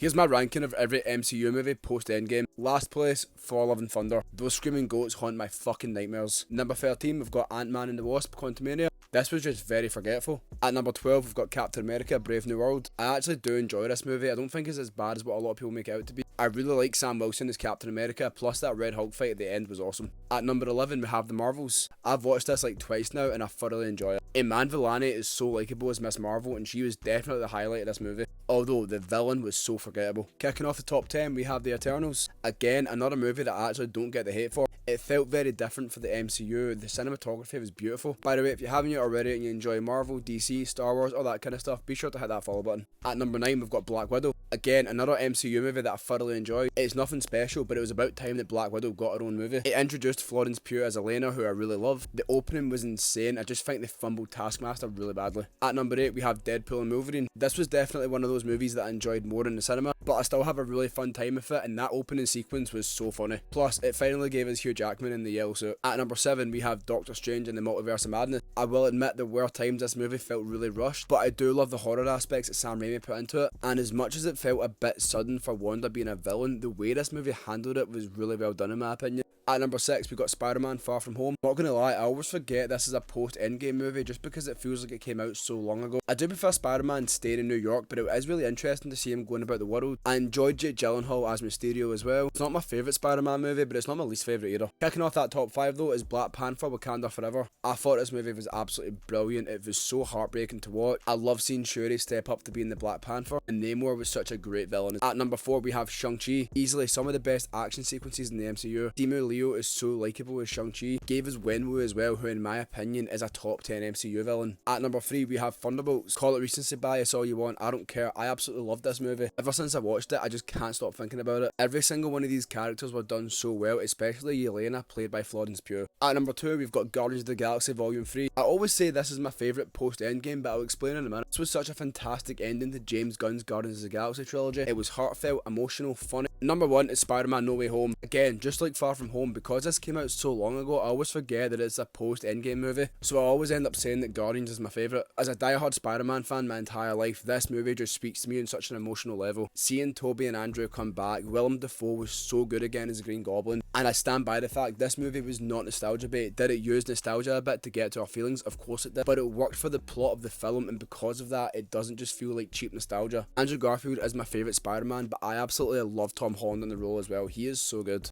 Here's my ranking of every MCU movie post Endgame. Last place, Thor Love and Thunder. Those screaming goats haunt my fucking nightmares. Number 13, we've got Ant-Man and the Wasp, Quantumania. This was just very forgetful. At number 12, we've got Captain America, Brave New World. I actually do enjoy this movie. I don't think it's as bad as what a lot of people make it out to be. I really like Sam Wilson as Captain America, plus that Red Hulk fight at the end was awesome. At number 11, we have The Marvels. I've watched this like twice now and I thoroughly enjoy it. Iman Vellani is so likeable as Miss Marvel and she was definitely the highlight of this movie. Although the villain was so forgettable. Kicking off the top 10, we have The Eternals. Again, another movie that I actually don't get the hate for. It felt very different for the MCU. The cinematography was beautiful. By the way, if you haven't yet already and you enjoy Marvel, DC, Star Wars, all that kind of stuff, be sure to hit that follow button. At number 9, we've got Black Widow. Again, another MCU movie that I thoroughly enjoyed. It's nothing special, but it was about time that Black Widow got her own movie. It introduced Florence Pugh as Elena, who I really love. The opening was insane. I just think they fumbled Taskmaster really badly. At number 8, we have Deadpool and Wolverine. This was definitely one of those movies that I enjoyed more in the cinema, but I still have a really fun time with it, and that opening sequence was so funny. Plus, it finally gave us Hugh Jackman in the yellow suit. At number 7, we have Doctor Strange and the Multiverse of Madness. I will admit there were times this movie felt really rushed, but I do love the horror aspects that Sam Raimi put into it, and as much as it felt a bit sudden for Wanda being a villain, the way this movie handled it was really well done in my opinion. At number 6, we got Spider-Man Far From Home. Not gonna lie, I always forget this is a post-Endgame movie just because it feels like it came out so long ago. I do prefer Spider-Man staying in New York, but it is really interesting to see him going about the world. I enjoyed Jake Gyllenhaal as Mysterio as well. It's not my favourite Spider-Man movie, but it's not my least favourite either. Kicking off that top 5 though is Black Panther Wakanda Forever. I thought this movie was absolutely brilliant. It was so heartbreaking to watch. I love seeing Shuri step up to being the Black Panther, and Namor was such a great villain. At number 4, we have Shang-Chi. Easily some of the best action sequences in the MCU. Simu Liu is so likable as Shang-Chi. Gave us Wenwu as well, who in my opinion is a top 10 MCU villain. At number 3, we have Thunderbolts. Call it recency bias all you want, I don't care. I absolutely love this movie. Ever since I watched it, I just can't stop thinking about it. Every single one of these characters were done so well, especially Yelena, played by Florence Pugh. At number 2, we've got Guardians of the Galaxy Volume 3. I always say this is my favourite post-Endgame, but I'll explain in a minute. This was such a fantastic ending to James Gunn's Guardians of the Galaxy trilogy. It was heartfelt, emotional, funny. Number 1 is Spider-Man No Way Home. Again, just like Far From Home, because this came out so long ago, I always forget that it's a post-Endgame movie, so I always end up saying that Guardians is my favourite. As a diehard Spider-Man fan my entire life, this movie just speaks to me on such an emotional level. Seeing Tobey and Andrew come back, Willem Dafoe was so good again as the Green Goblin, and I stand by the fact this movie was not nostalgia bait. Did it use nostalgia a bit to get to our feelings? Of course it did, but it worked for the plot of the film, and because of that, it doesn't just feel like cheap nostalgia. Andrew Garfield is my favourite Spider-Man, but I absolutely love Tom Holland in the role as well. He is so good.